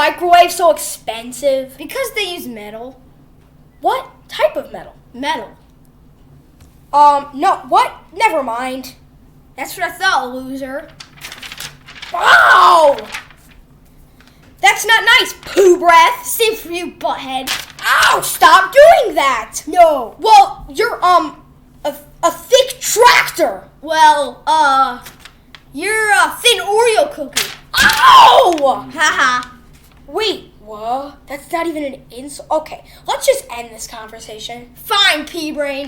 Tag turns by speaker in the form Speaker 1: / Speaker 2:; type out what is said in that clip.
Speaker 1: microwave so expensive?
Speaker 2: Because they use metal.
Speaker 1: What type of metal?
Speaker 2: Metal.
Speaker 1: No, what? Never mind.
Speaker 2: That's what I thought, loser.
Speaker 1: Ow! That's not nice, poo breath.
Speaker 2: Same for you, butthead.
Speaker 1: Ow, stop doing that.
Speaker 2: No.
Speaker 1: Well, you're, a thick tractor.
Speaker 2: Well, you're a thin Oreo cookie.
Speaker 1: Ow!
Speaker 2: Haha.
Speaker 1: Wait, what? That's not even an insult. Okay, let's just end this conversation.
Speaker 2: Fine, pea brain.